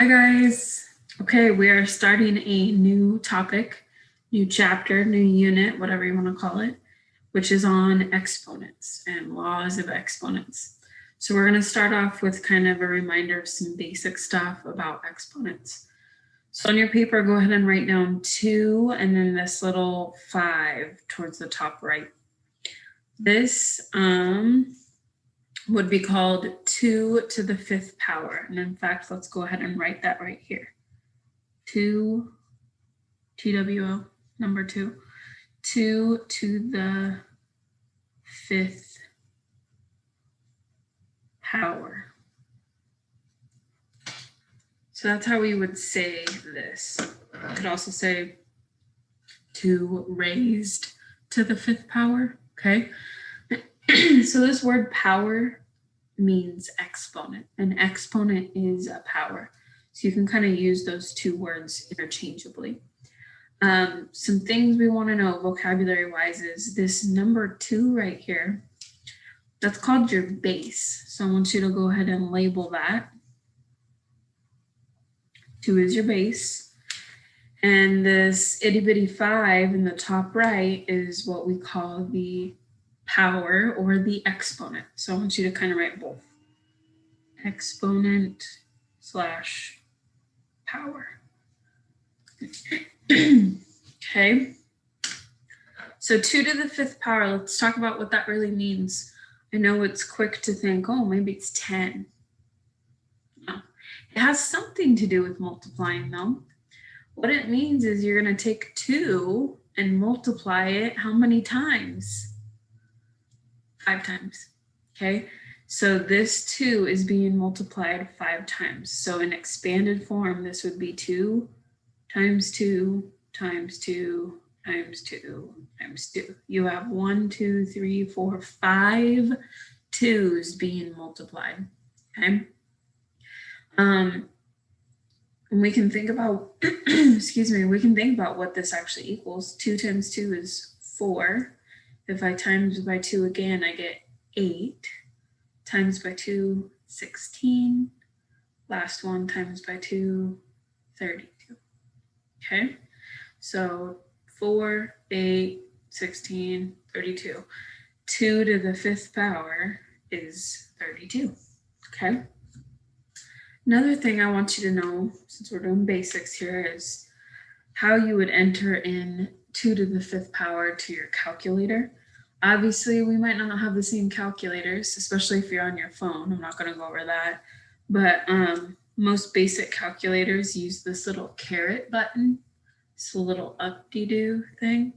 Hi guys. Okay, we are starting a new topic, new chapter, new unit, whatever you want to call it, which is on exponents and laws of exponents. So we're going to start off with kind of a reminder of some basic stuff about exponents. So on your paper, go ahead and write down 2 and then this little 5 towards the top right. This would be called 2 to the 5th power. And in fact, let's go ahead and write that right here. 2, TWO, number 2. 2 to the 5th power. So that's how we would say this. You could also say 2 raised to the 5th power, okay? So this word power means exponent. An exponent is a power. So you can kind of use those two words interchangeably. Some things we want to know vocabulary-wise is this number 2 right here. That's called your base. So I want you to go ahead and label that. 2 is your base. And this itty-bitty 5 in the top right is what we call the power or the exponent. So I want you to kind of write both. Exponent slash power. Okay. So 2 to the 5th power, let's talk about what that really means. I know it's quick to think, oh, maybe it's 10. No, it has something to do with multiplying though. What it means is you're going to take 2 and multiply it how many times? 5 times, okay? So this 2 is being multiplied 5 times. So in expanded form, this would be 2 times 2 times 2 times 2 times 2. You have 1, 2, 3, 4, 5 2's being multiplied, okay? And we can think about, excuse me, we can think about what this actually equals. 2 times 2 is 4. If I times by 2 again, I get 8. Times by 2, 16. Last one times by 2, 32. Okay, so 4, 8, 16, 32. 2 to the 5th power is 32. Okay. Another thing I want you to know, since we're doing basics here, is how you would enter in 2 to the 5th power to your calculator. Obviously, we might not have the same calculators, especially if you're on your phone. I'm not going to go over that. But most basic calculators use this little caret button. It's a little up-de-do thing.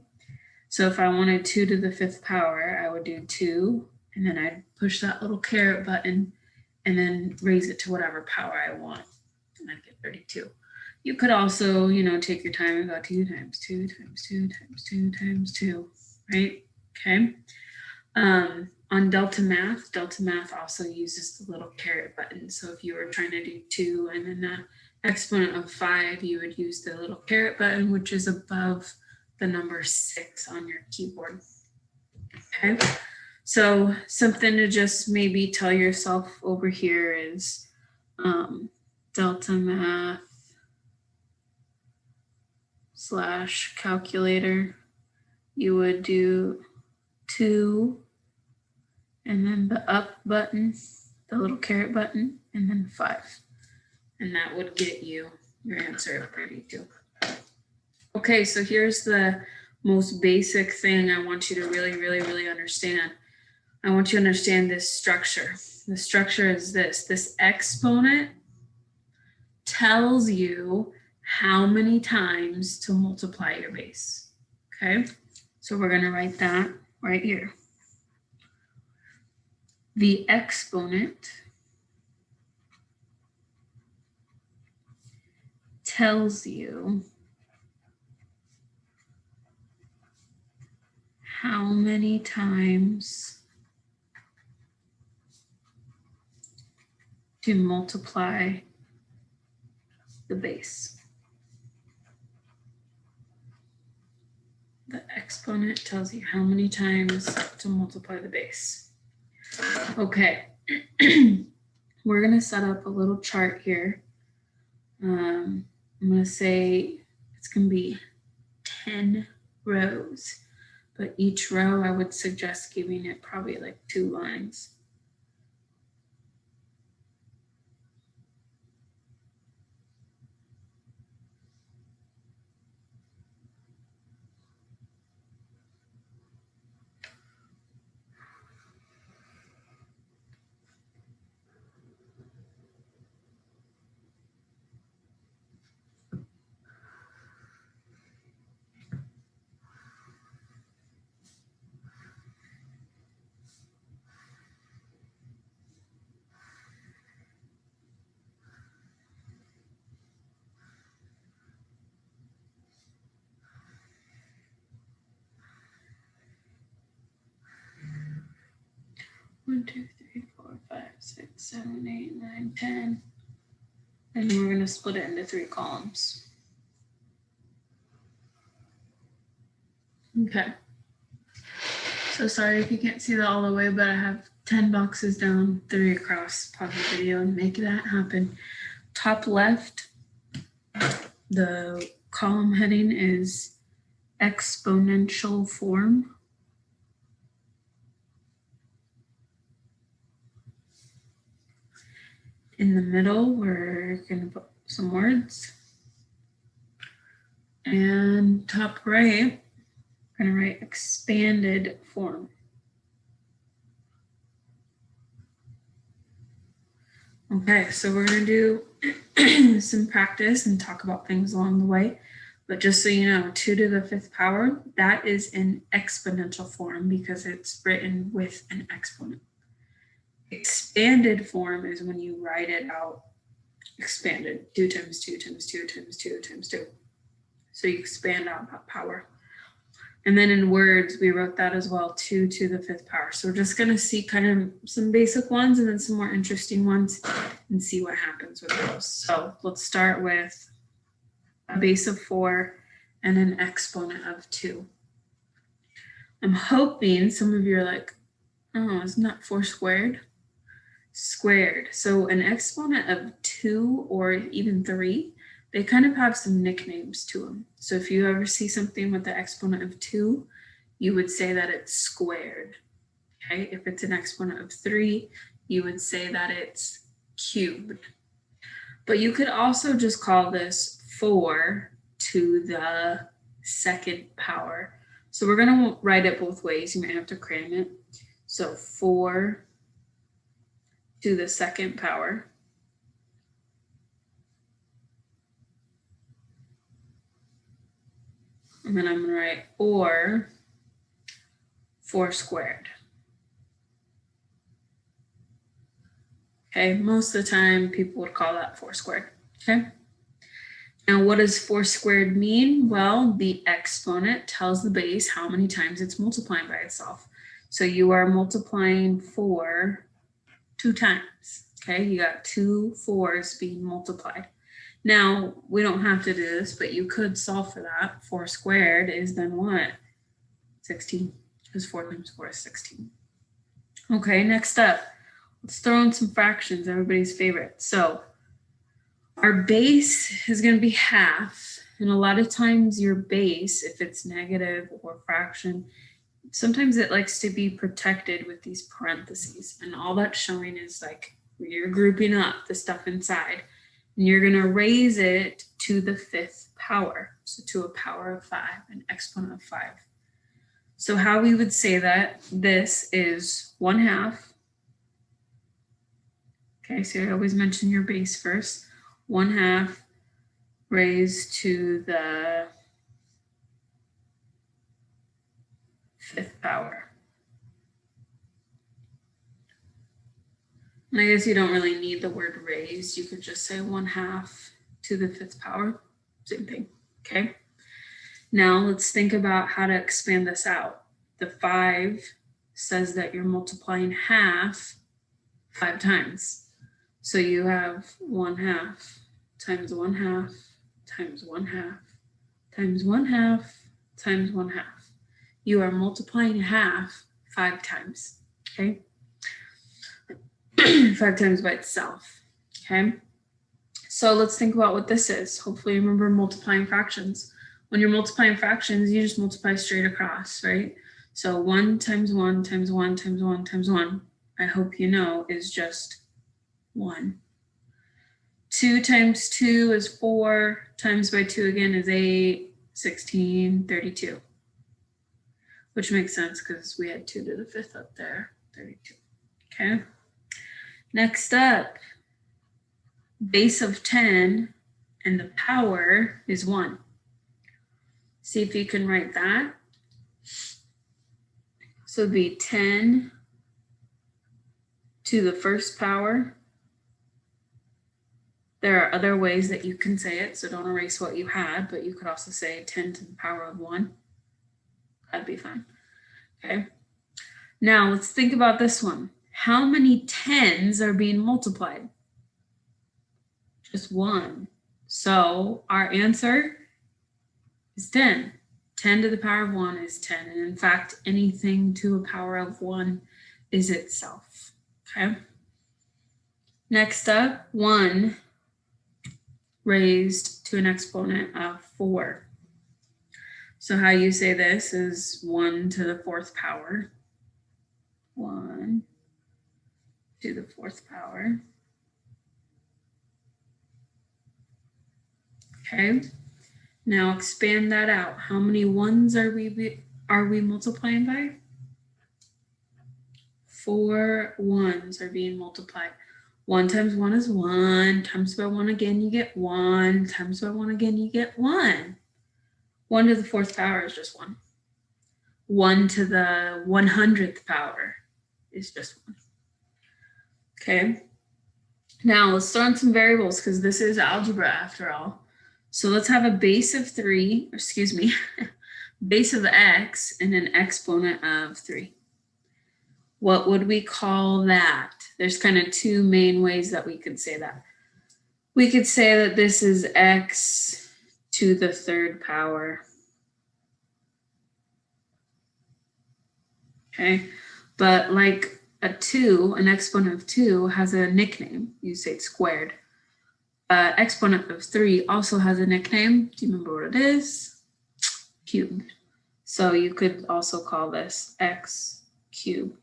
So if I wanted 2 to the 5th power, I would do 2, and then I'd push that little caret button and then raise it to whatever power I want. And I'd get 32. You could also, take your time and go 2 times 2 times 2 times 2 times 2, right? Okay. On delta math also uses the little caret button. So if you were trying to do 2 and then the exponent of 5, you would use the little caret button, which is above the number 6 on your keyboard. Okay. So something to just maybe tell yourself over here is delta math / calculator. You would do 2 and then the up button, the little caret button, and then 5. And that would get you your answer of 32. Okay, so here's the most basic thing I want you to really understand. I want you to understand this structure. The structure is this. This exponent tells you how many times to multiply your base. Okay, so we're going to write that right here. The exponent tells you how many times to multiply the base. The exponent tells you how many times to multiply the base. Okay, we're going to set up a little chart here I'm going to say it's going to be 10 rows, but each row I would suggest giving it probably like 2 lines. One, 2, 3, 4, 5, 6, 7, 8, 9, 10. And then we're going to split it into 3 columns. Okay. So sorry if you can't see that all the way, but I have 10 boxes down, 3 across. Pause the video and make that happen. Top left, the column heading is exponential form. In the middle, we're going to put some words. And top right, we're going to write expanded form. Okay, so we're going to do some practice and talk about things along the way. But just so you know, 2 to the 5th power, that is in exponential form because it's written with an exponent. Expanded form is when you write it out expanded, 2 times 2 times 2 times 2 times 2. So you expand out that power. And then in words, we wrote that as well, 2 to the 5th power. So we're just going to see kind of some basic ones and then some more interesting ones and see what happens with those. So let's start with a base of 4 and an exponent of 2. I'm hoping some of you are like, oh, isn't that 4 squared? Squared. So an exponent of 2 or even 3, they kind of have some nicknames to them. So if you ever see something with the exponent of 2, you would say that it's squared. Okay. If it's an exponent of 3, you would say that it's cubed. But you could also just call this 4 to the 2nd power. So we're going to write it both ways. You might have to cram it. So 4 to the 2nd power. And then I'm going to write or 4 squared. Okay, most of the time people would call that 4 squared. Okay. Now, what does 4 squared mean? Well, the exponent tells the base how many times it's multiplying by itself. So you are multiplying 4 2 times. Okay, you got 2 4s being multiplied. Now, we don't have to do this, but you could solve for that. 4 squared is then what? 16, because 4 times 4 is 16. Okay, next up, let's throw in some fractions, everybody's favorite. So our base is going to be half. And a lot of times your base, if it's negative or fraction, sometimes it likes to be protected with these parentheses. And all that's showing is like you're grouping up the stuff inside. And you're going to raise it to the 5th power. So to a power of 5, an exponent of 5. So how we would say that, this is 1/2. Okay, so I always mention your base first. 1/2 raised to the 5th power. And I guess you don't really need the word raised. You could just say 1/2 to the 5th power. Same thing. Okay. Now let's think about how to expand this out. The 5 says that you're multiplying half 5 times. So you have 1/2 times 1/2 times 1/2 times 1/2 times 1/2. You are multiplying half 5 times. Okay. 5 times by itself. Okay. So let's think about what this is. Hopefully you remember multiplying fractions. When you're multiplying fractions, you just multiply straight across, right? So 1 times 1 times 1 times 1 times 1, I hope you know, is just 1. 2 times 2 is 4, times by 2 again is 8, 16, 32. Which makes sense because we had 2 to the 5th up there, 32. Okay. Next up, base of 10 and the power is 1. See if you can write that. So it'd be 10 to the first power. There are other ways that you can say it, so don't erase what you had, but you could also say 10 to the power of 1. That'd be fine. Okay. Now let's think about this one. How many 10s are being multiplied? Just 1. So our answer is 10. 10 to the power of 1 is 10. And in fact, anything to a power of 1 is itself. Okay. Next up, 1 raised to an exponent of 4. So how you say this is 1 to the 4th power. 1 to the 4th power. Okay. Now expand that out. How many 1s are we multiplying by? 4 1s are being multiplied. 1 times 1 is 1. Times by 1 again, you get 1. Times by 1 again, you get 1. 1 to the 4th power is just 1. 1 to the 100th power is just 1. Okay. Now let's throw in some variables because this is algebra after all. So let's have a base of 3, excuse me, base of x and an exponent of 3. What would we call that? There's kind of 2 main ways that we could say that. We could say that this is x to the 3rd power. Okay, but like a 2, an exponent of 2 has a nickname. You say it's squared. Exponent of 3 also has a nickname. Do you remember what it is? Cubed. So you could also call this x cubed.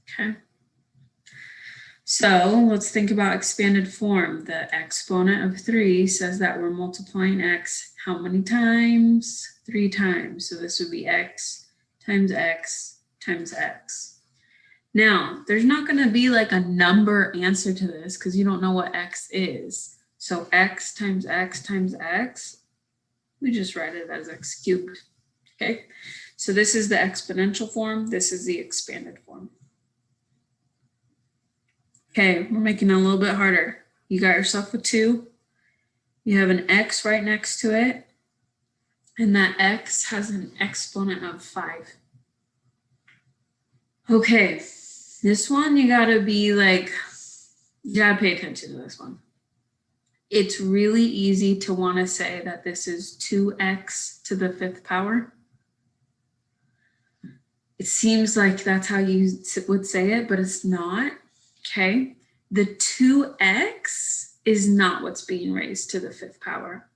Okay. So let's think about expanded form. The exponent of 3 says that we're multiplying x how many times? 3 times. So this would be x times x times x. Now, there's not going to be like a number answer to this because you don't know what x is. So x times x times x, we just write it as x cubed. Okay, so this is the exponential form. This is the expanded form. Okay, we're making it a little bit harder. You got yourself a 2. You have an x right next to it. And that x has an exponent of 5. Okay, this one you gotta be like, you gotta pay attention to this one. It's really easy to want to say that this is 2x to the 5th power. It seems like that's how you would say it, but it's not. Okay, the 2x is not what's being raised to the 5th power.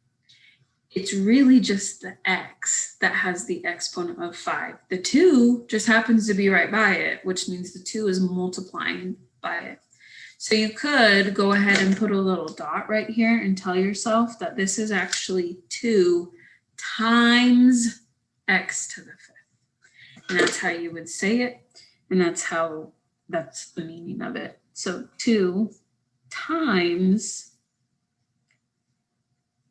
It's really just the x that has the exponent of 5. The 2 just happens to be right by it, which means the 2 is multiplying by it. So you could go ahead and put a little dot right here and tell yourself that this is actually 2 times x to the 5th. And that's how you would say it. And that's the meaning of it. So 2 times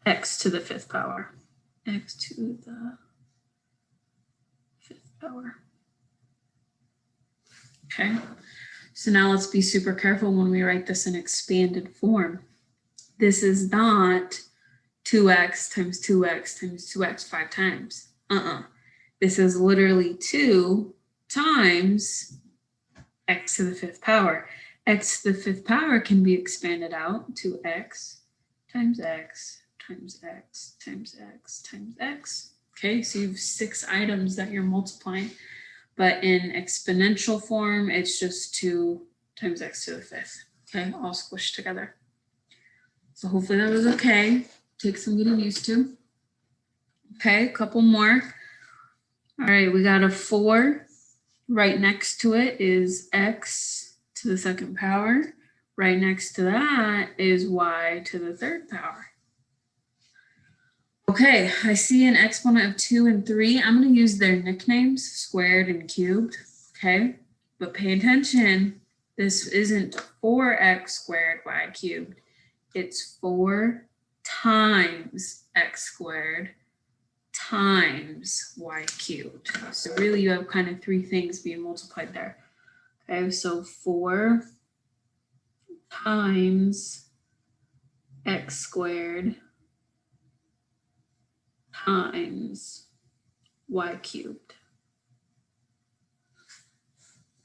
x to the 5th power. X to the 5th power. Okay, so now let's be super careful when we write this in expanded form. This is not 2x times 2x times 2x 5 times. This is literally 2 times x to the 5th power. X to the 5th power can be expanded out to x times x times x times x times x. Okay, so you have 6 items that you're multiplying, but in exponential form, it's just 2 times x to the 5th. Okay, all squished together. So hopefully that was okay. Take some getting used to. Okay, a couple more. All right, we got a 4. Right next to it is x to the second power. Right next to that is y to the third power. Okay, I see an exponent of 2 and 3. I'm going to use their nicknames, squared and cubed. Okay, but pay attention. This isn't 4x squared y cubed. It's 4 times x squared times y cubed. So really you have kind of 3 things being multiplied there. Okay, so 4 times x squared times y cubed.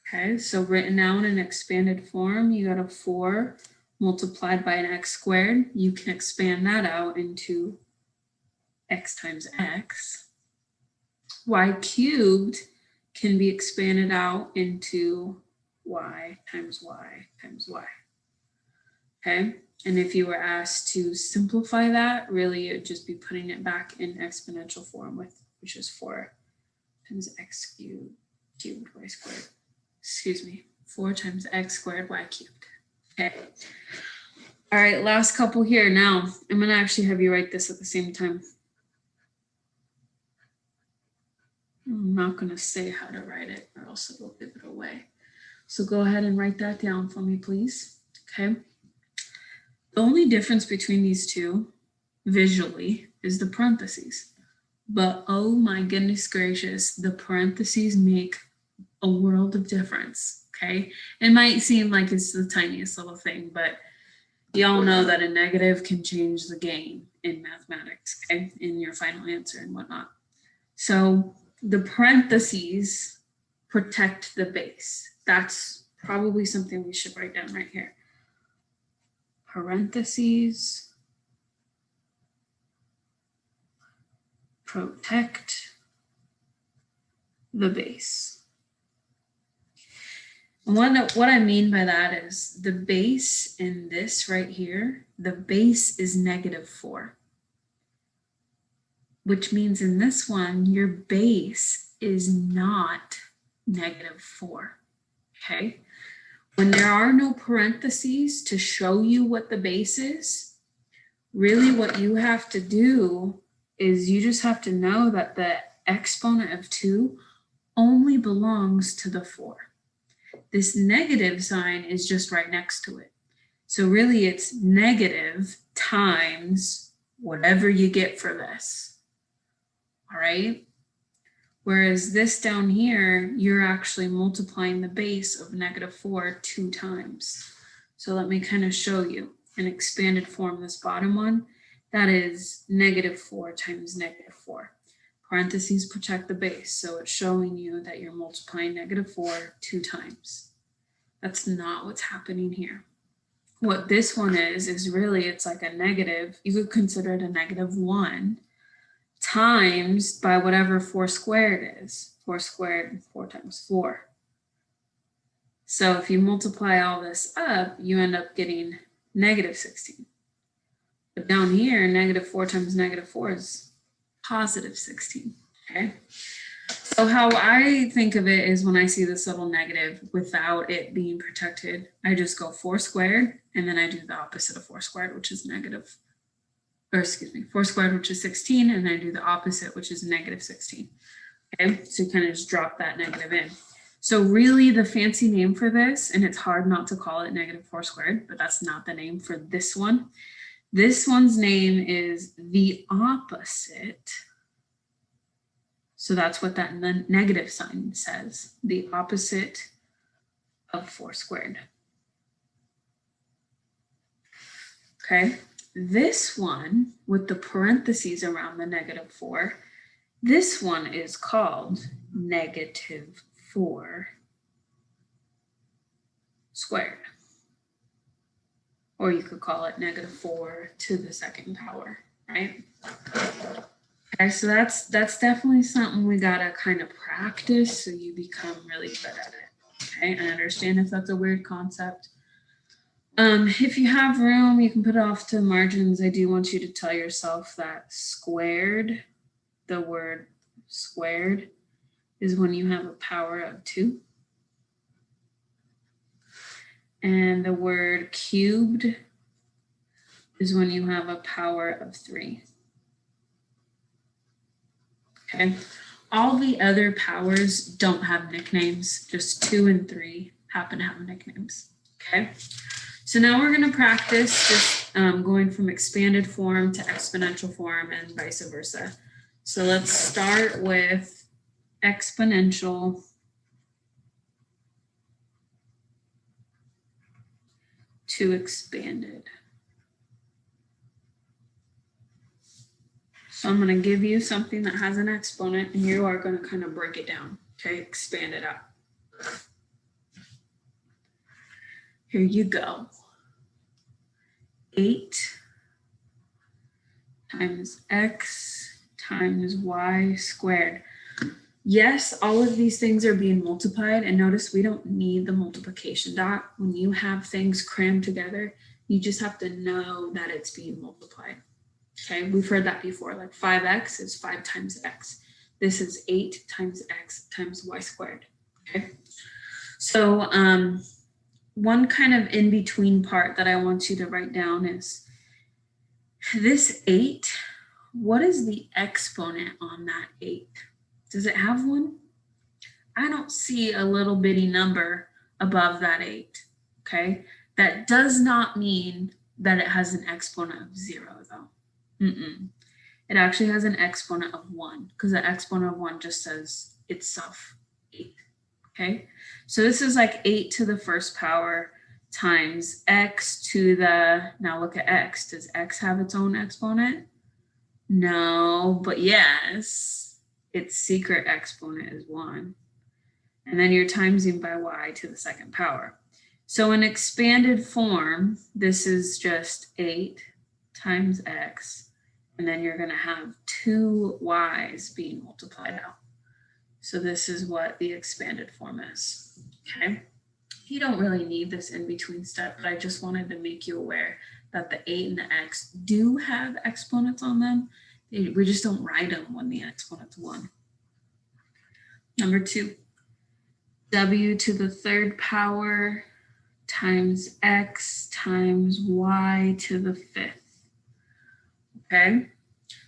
Okay, so written out in an expanded form, you got a 4 multiplied by an x squared. You can expand that out into x times x. Y cubed can be expanded out into y times y times y. Okay, and if you were asked to simplify that, really it'd just be putting it back in exponential form, which is 4 times x cubed y squared. Excuse me, 4 times x squared y cubed. Okay. All right, last couple here. Now, I'm going to actually have you write this at the same time. I'm not going to say how to write it or else it will give it away. So go ahead and write that down for me, please. Okay. The only difference between these two visually is the parentheses. But oh my goodness gracious, the parentheses make a world of difference. Okay. It might seem like it's the tiniest little thing, but y'all know that a negative can change the game in mathematics, okay, in your final answer and whatnot. So the parentheses protect the base. That's probably something we should write down right here. Parentheses protect the base. And what I mean by that is the base in this right here, the base is -4. Which means in this one, your base is not -4, okay? When there are no parentheses to show you what the base is, really what you have to do is you just have to know that the exponent of 2 only belongs to the 4. This negative sign is just right next to it. So really it's negative times whatever you get for this. All right. Whereas this down here, you're actually multiplying the base of -4 2 times. So let me kind of show you in expanded form, this bottom one, that is -4 times -4. Parentheses protect the base. So it's showing you that you're multiplying -4 2 times. That's not what's happening here. What this one is really, it's like a negative. You could consider it a -1. Times by whatever 4 squared is. 4 squared, 4 times 4. So if you multiply all this up, you end up getting -16. But down here, -4 times -4 is +16, okay? So how I think of it is when I see this little negative without it being protected, I just go 4 squared, and then I do the opposite of 4 squared, which is 4 squared, which is 16, and I do the opposite, which is -16. Okay, so you kind of just drop that negative in. So really the fancy name for this, and it's hard not to call it -4 squared, but that's not the name for this one. This one's name is the opposite. So that's what that negative sign says, the opposite of 4 squared. Okay. This one with the parentheses around the -4, this one is called -4 squared. Or you could call it -4 to the second power, right? Okay, so that's definitely something we gotta kind of practice so you become really good at it. Okay, I understand if that's a weird concept. If you have room, you can put it off to margins. I do want you to tell yourself that squared, the word squared, is when you have a power of 2. And the word cubed is when you have a power of 3. Okay. All the other powers don't have nicknames. Just 2 and 3 happen to have nicknames. Okay. So now we're going to practice just going from expanded form to exponential form and vice versa. So let's start with exponential to expanded. So I'm going to give you something that has an exponent and you are going to kind of break it down. Okay, expand it out. Here you go. 8 times x times y squared. Yes, all of these things are being multiplied, and notice we don't need the multiplication dot. When you have things crammed together, you just have to know that it's being multiplied. Okay, we've heard that before, like 5x is 5 times x. This is 8 times x times y squared. Okay, so one kind of in-between part that I want you to write down is this 8, what is the exponent on that 8? Does it have one? I don't see a little bitty number above that 8, okay? That does not mean that it has an exponent of 0 though. It actually has an exponent of 1 because the exponent of 1 just says itself 8, okay? So this is like 8 to the first power times x to the, now look at x. Does x have its own exponent? No, but yes, its secret exponent is 1. And then you're timesing by y to the second power. So in expanded form, this is just 8 times x, and then you're going to have 2 y's being multiplied out. So this is what the expanded form is. Okay. You don't really need this in-between step, but I just wanted to make you aware that the 8 and the x do have exponents on them. We just don't write them when the exponent's 1. Number 2, w to the third power times x times y to the 5th. Okay,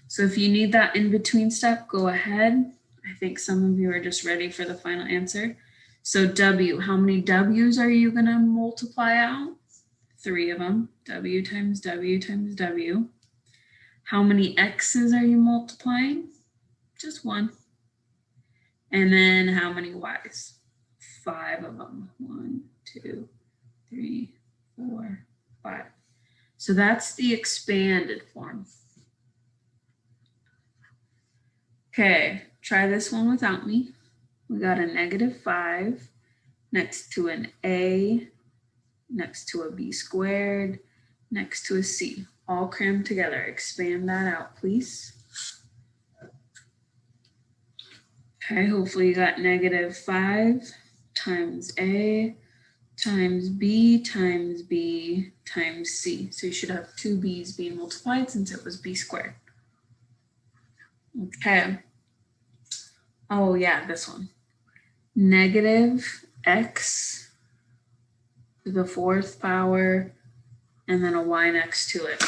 so if you need that in-between step, go ahead. I think some of you are just ready for the final answer. So w, how many w's are you going to multiply out? 3 of them. W times w times w. How many x's are you multiplying? Just 1. And then how many y's? 5 of them. 1, 2, 3, 4, 5. So that's the expanded form. Okay, try this one without me. We got a -5 next to an a, next to a b squared, next to a c, all crammed together. Expand that out, please. Okay, hopefully you got -5 times a times b times b times c. So you should have 2 b's being multiplied since it was b squared. Okay. Oh yeah, this one. -x to the 4th power and then a y next to it.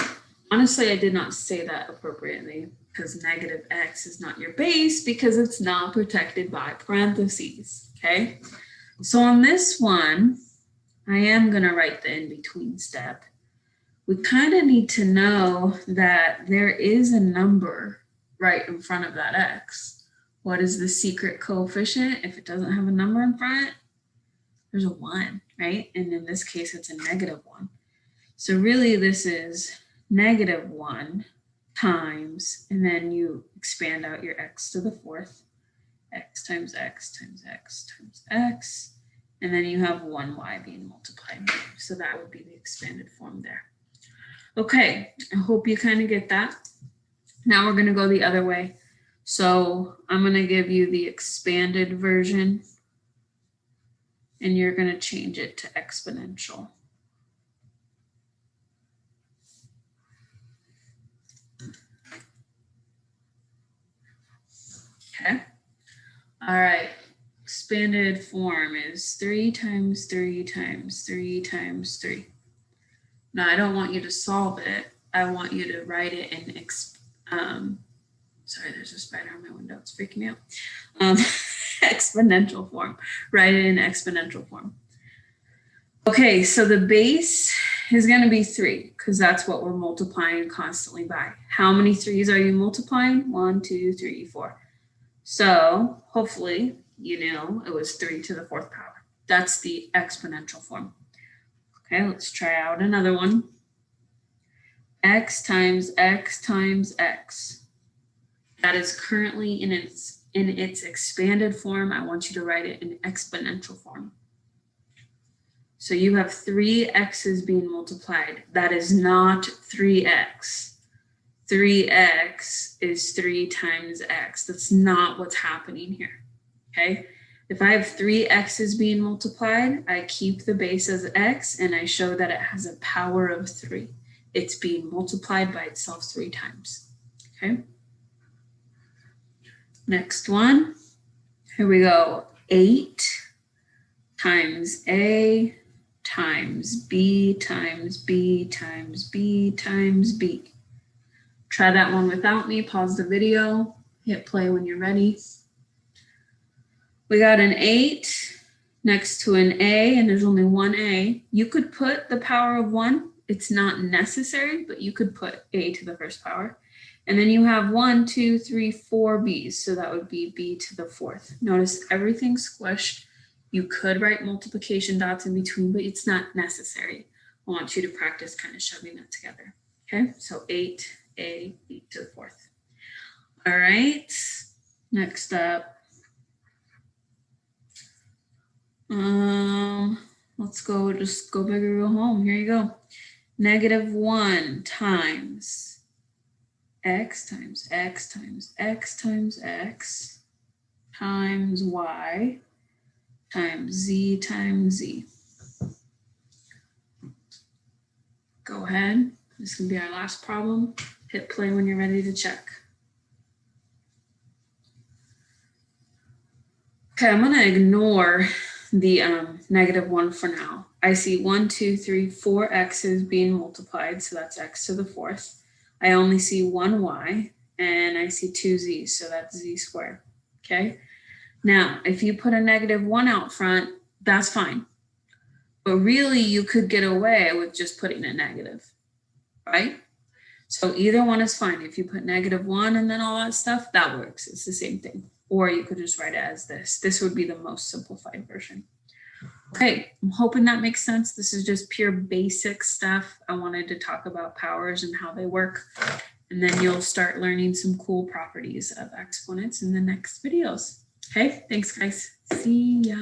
Honestly, I did not say that appropriately because -x is not your base because it's not protected by parentheses, okay? So on this one, I am going to write the in-between step. We kind of need to know that there is a number right in front of that x. What is the secret coefficient? If it doesn't have a number in front, there's a 1, right? And in this case, it's a -1. So really this is -1 times, and then you expand out your x to the 4th, x times x times x times x, and then you have 1y being multiplied. So that would be the expanded form there. Okay, I hope you kind of get that. Now we're going to go the other way. So I'm going to give you the expanded version, and you're going to change it to exponential. Okay. All right. Expanded form is 3 times 3 times 3 times 3. Now, I don't want you to solve it. I want you to write it in, sorry, there's a spider on my window. It's freaking me out. Exponential form. Write it in exponential form. Okay, so the base is going to be 3 because that's what we're multiplying constantly by. How many 3's are you multiplying? 1, 2, 3, 4. So hopefully you know it was 3 to the 4th power. That's the exponential form. Okay, let's try out another one. X times X times X. That is currently in its expanded form. I want you to write it in exponential form. So you have 3 x's being multiplied. That is not 3x. 3x is 3 times x. That's not what's happening here, okay? If I have 3 x's being multiplied, I keep the base as x and I show that it has a power of 3. It's being multiplied by itself 3 times, okay? Next one, here we go. 8 times A times B times B times B times B. Try that one without me. Pause the video. Hit play when you're ready. We got an 8 next to an A, and there's only one A. You could put the power of 1. It's not necessary, but you could put A to the 1st power. And then you have 1, 2, 3, 4 B's. So that would be B to the 4th. Notice everything's squished. You could write multiplication dots in between, but it's not necessary. I want you to practice kind of shoving that together. Okay, so 8A, B to the 4th. All right, next up. Let's go, just go big or go home. Here you go. -1 times x times x times x times x times y times z times z. Go ahead. This is going to be our last problem. Hit play when you're ready to check. Okay, I'm going to ignore the -1 for now. I see 1, 2, 3, 4 x's being multiplied, so that's x to the 4th. I only see 1 y, and I see 2 z's, so that's z squared. Okay. Now, if you put a -1 out front, that's fine. But really, you could get away with just putting a negative, right? So either one is fine. If you put -1 and then all that stuff, that works. It's the same thing. Or you could just write it as this. This would be the most simplified version. Okay, I'm hoping that makes sense. This is just pure basic stuff. I wanted to talk about powers and how they work. And then you'll start learning some cool properties of exponents in the next videos. Okay, thanks guys. See ya.